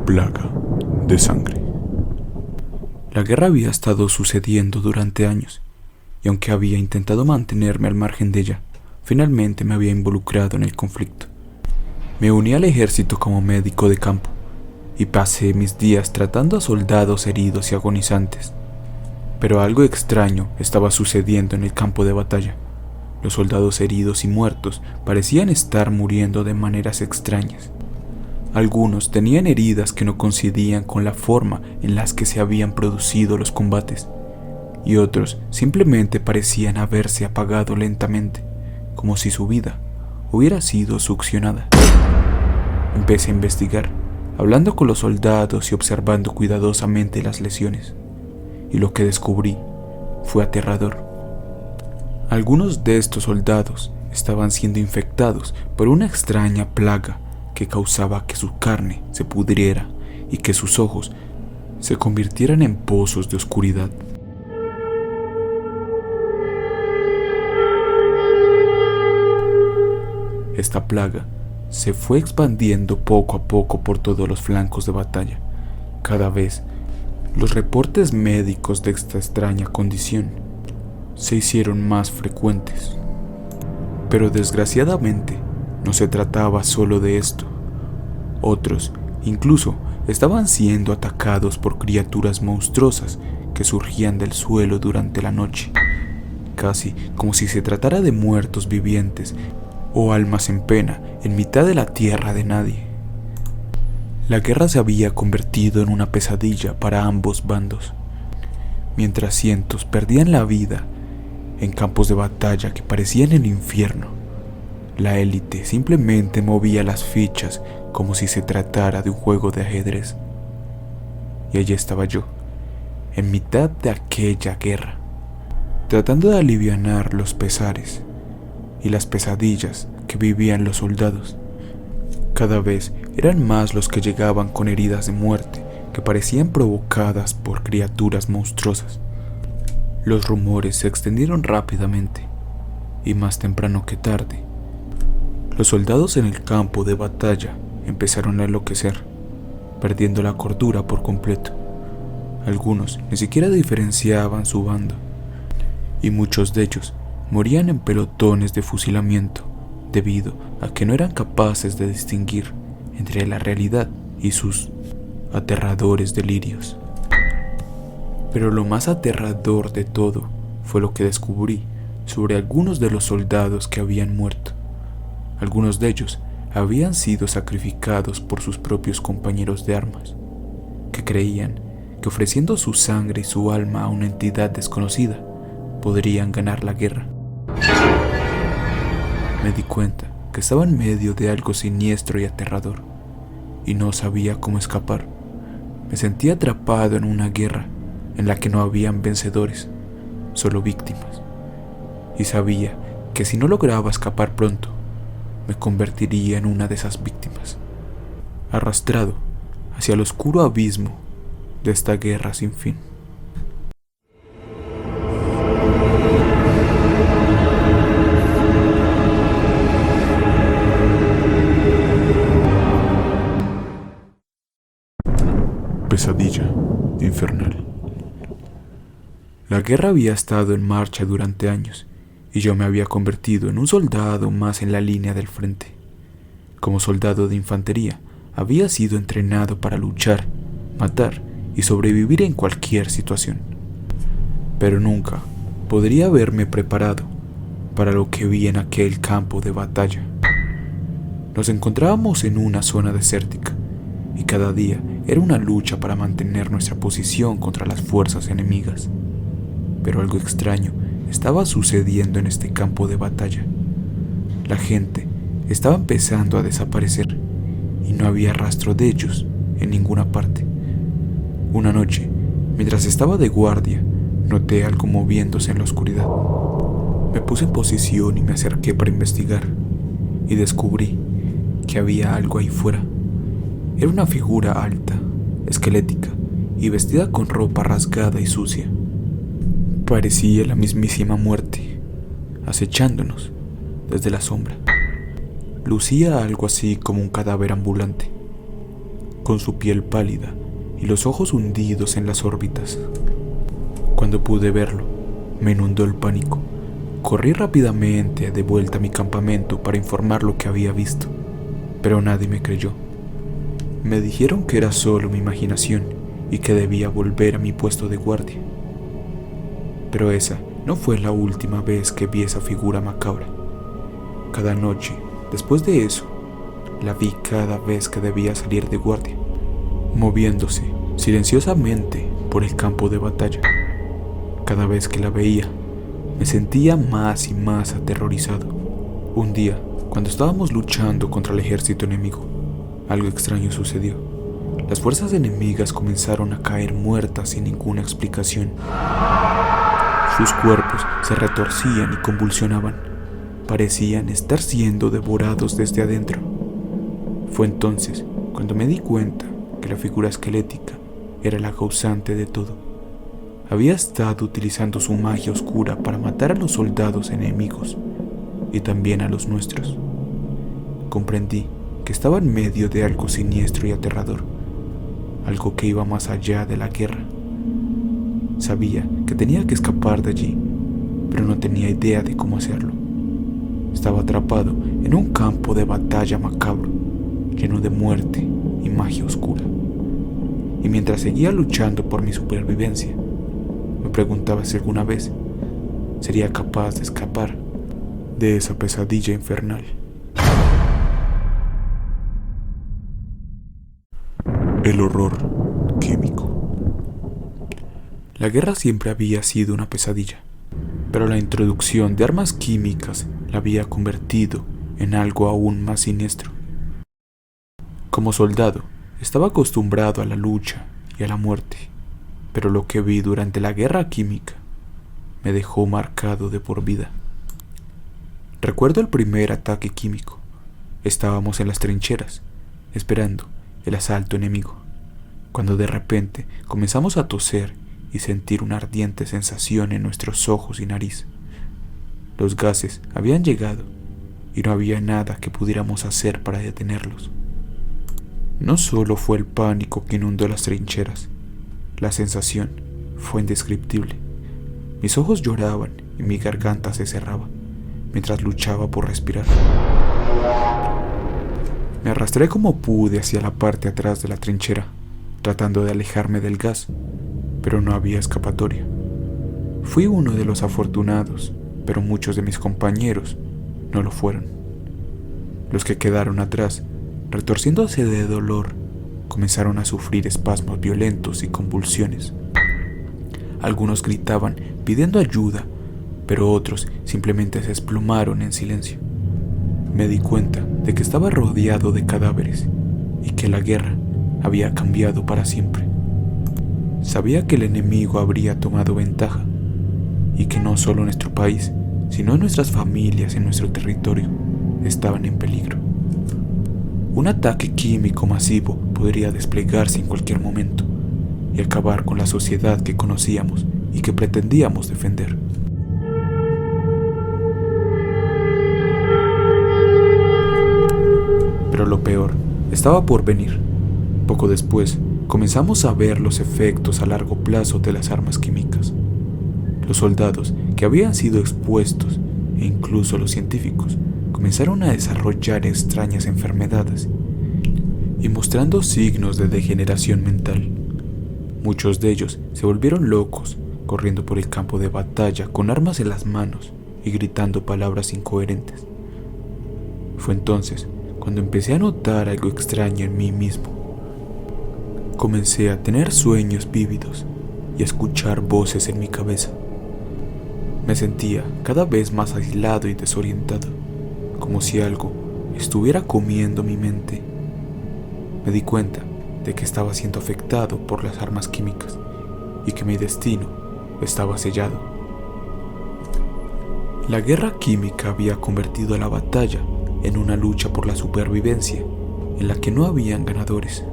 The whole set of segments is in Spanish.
Plaga de sangre. La guerra había estado sucediendo durante años, y aunque había intentado mantenerme al margen de ella, finalmente me había involucrado en el conflicto. Me uní al ejército como médico de campo, y pasé mis días tratando a soldados heridos y agonizantes. Pero algo extraño estaba sucediendo en el campo de batalla. Los soldados heridos y muertos parecían estar muriendo de maneras extrañas. Algunos tenían heridas que no coincidían con la forma en las que se habían producido los combates, y otros simplemente parecían haberse apagado lentamente, como si su vida hubiera sido succionada. Empecé a investigar, hablando con los soldados y observando cuidadosamente las lesiones, y lo que descubrí fue aterrador. Algunos de estos soldados estaban siendo infectados por una extraña plaga que causaba que su carne se pudriera y que sus ojos se convirtieran en pozos de oscuridad. Esta plaga se fue expandiendo poco a poco por todos los flancos de batalla. Cada vez, los reportes médicos de esta extraña condición se hicieron más frecuentes. Pero desgraciadamente, no se trataba solo de esto. Otros, incluso, estaban siendo atacados por criaturas monstruosas que surgían del suelo durante la noche, casi como si se tratara de muertos vivientes o almas en pena en mitad de la tierra de nadie. La guerra se había convertido en una pesadilla para ambos bandos, mientras cientos perdían la vida en campos de batalla que parecían el infierno. La élite simplemente movía las fichas como si se tratara de un juego de ajedrez. Y allí estaba yo, en mitad de aquella guerra, tratando de alivianar los pesares y las pesadillas que vivían los soldados. Cada vez eran más los que llegaban con heridas de muerte que parecían provocadas por criaturas monstruosas. Los rumores se extendieron rápidamente, y más temprano que tarde, los soldados en el campo de batalla empezaron a enloquecer, perdiendo la cordura por completo. Algunos ni siquiera diferenciaban su bando, y muchos de ellos morían en pelotones de fusilamiento debido a que no eran capaces de distinguir entre la realidad y sus aterradores delirios. Pero lo más aterrador de todo fue lo que descubrí sobre algunos de los soldados que habían muerto. Algunos de ellos habían sido sacrificados por sus propios compañeros de armas, que creían que ofreciendo su sangre y su alma a una entidad desconocida, podrían ganar la guerra. Me di cuenta que estaba en medio de algo siniestro y aterrador, y no sabía cómo escapar. Me sentía atrapado en una guerra en la que no habían vencedores, solo víctimas, y sabía que si no lograba escapar pronto, me convertiría en una de esas víctimas, arrastrado hacia el oscuro abismo de esta guerra sin fin. Pesadilla infernal. La guerra había estado en marcha durante años, y yo me había convertido en un soldado más en la línea del frente. Como soldado de infantería, había sido entrenado para luchar, matar y sobrevivir en cualquier situación. Pero nunca podría haberme preparado para lo que vi en aquel campo de batalla. Nos encontrábamos en una zona desértica, y cada día era una lucha para mantener nuestra posición contra las fuerzas enemigas. Pero algo extraño estaba sucediendo en este campo de batalla. La gente estaba empezando a desaparecer, y no había rastro de ellos en ninguna parte. Una noche, mientras estaba de guardia, noté algo moviéndose en la oscuridad. Me puse en posición y me acerqué para investigar, y descubrí que había algo ahí fuera. Era una figura alta, esquelética y vestida con ropa rasgada y sucia. Parecía la mismísima muerte, acechándonos desde la sombra. Lucía algo así como un cadáver ambulante. con su piel pálida y los ojos hundidos en las órbitas. Cuando pude verlo, me inundó el pánico. Corrí rápidamente de vuelta a mi campamento para informar lo que había visto, pero nadie me creyó. Me dijeron que era solo mi imaginación y que debía volver a mi puesto de guardia. Pero esa no fue la última vez que vi esa figura macabra. Cada noche, después de eso, la vi cada vez que debía salir de guardia, moviéndose silenciosamente por el campo de batalla. Cada vez que la veía, me sentía más y más aterrorizado. Un día, cuando estábamos luchando contra el ejército enemigo, algo extraño sucedió. Las fuerzas enemigas comenzaron a caer muertas sin ninguna explicación. Sus cuerpos se retorcían y convulsionaban. Parecían estar siendo devorados desde adentro. Fue entonces cuando me di cuenta que la figura esquelética era la causante de todo. Había estado utilizando su magia oscura para matar a los soldados enemigos y también a los nuestros. Comprendí que estaba en medio de algo siniestro y aterrador, algo que iba más allá de la guerra. Sabía que tenía que escapar de allí, pero no tenía idea de cómo hacerlo. Estaba atrapado en un campo de batalla macabro, lleno de muerte y magia oscura. Y mientras seguía luchando por mi supervivencia, me preguntaba si alguna vez sería capaz de escapar de esa pesadilla infernal. El horror químico. La guerra siempre había sido una pesadilla, pero la introducción de armas químicas la había convertido en algo aún más siniestro. Como soldado, estaba acostumbrado a la lucha y a la muerte, pero lo que vi durante la guerra química me dejó marcado de por vida. Recuerdo el primer ataque químico. Estábamos en las trincheras, esperando el asalto enemigo, cuando de repente comenzamos a toser y sentir una ardiente sensación en nuestros ojos y nariz. Los gases habían llegado y no había nada que pudiéramos hacer para detenerlos. No solo fue el pánico que inundó las trincheras, la sensación fue indescriptible. Mis ojos lloraban y mi garganta se cerraba mientras luchaba por respirar. Me arrastré como pude hacia la parte atrás de la trinchera, tratando de alejarme del gas, pero no había escapatoria. Fui uno de los afortunados, pero muchos de mis compañeros no lo fueron. Los que quedaron atrás, retorciéndose de dolor, comenzaron a sufrir espasmos violentos y convulsiones. Algunos gritaban pidiendo ayuda, pero otros simplemente se desplomaron en silencio. Me di cuenta de que estaba rodeado de cadáveres y que la guerra había cambiado para siempre. Sabía que el enemigo habría tomado ventaja y que no solo nuestro país, sino nuestras familias en nuestro territorio estaban en peligro. Un ataque químico masivo podría desplegarse en cualquier momento y acabar con la sociedad que conocíamos y que pretendíamos defender. Pero lo peor estaba por venir. Poco después, comenzamos a ver los efectos a largo plazo de las armas químicas. Los soldados que habían sido expuestos, e incluso los científicos, comenzaron a desarrollar extrañas enfermedades y mostrando signos de degeneración mental. Muchos de ellos se volvieron locos, corriendo por el campo de batalla con armas en las manos y gritando palabras incoherentes. Fue entonces cuando empecé a notar algo extraño en mí mismo. Comencé a tener sueños vívidos y a escuchar voces en mi cabeza. Me sentía cada vez más aislado y desorientado, como si algo estuviera comiendo mi mente. Me di cuenta de que estaba siendo afectado por las armas químicas y que mi destino estaba sellado. La guerra química había convertido a la batalla en una lucha por la supervivencia en la que no habían ganadores.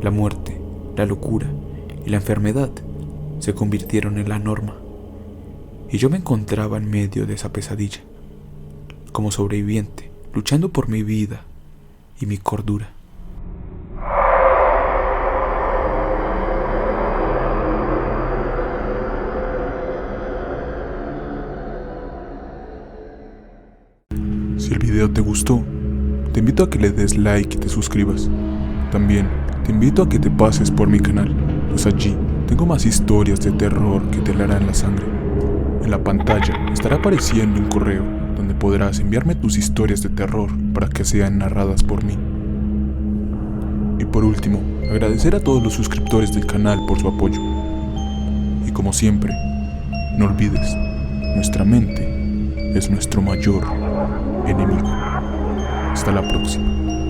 La muerte, la locura y la enfermedad se convirtieron en la norma, y yo me encontraba en medio de esa pesadilla, como sobreviviente, luchando por mi vida y mi cordura. video te gustó, te invito a que le des like y te suscribas. También te invito a que te pases por mi canal, pues allí tengo más historias de terror que te helarán la sangre. En la pantalla estará apareciendo un correo donde podrás enviarme tus historias de terror para que sean narradas por mí. Y por último, agradecer a todos los suscriptores del canal por su apoyo. Y como siempre, no olvides, nuestra mente es nuestro mayor enemigo. Hasta la próxima.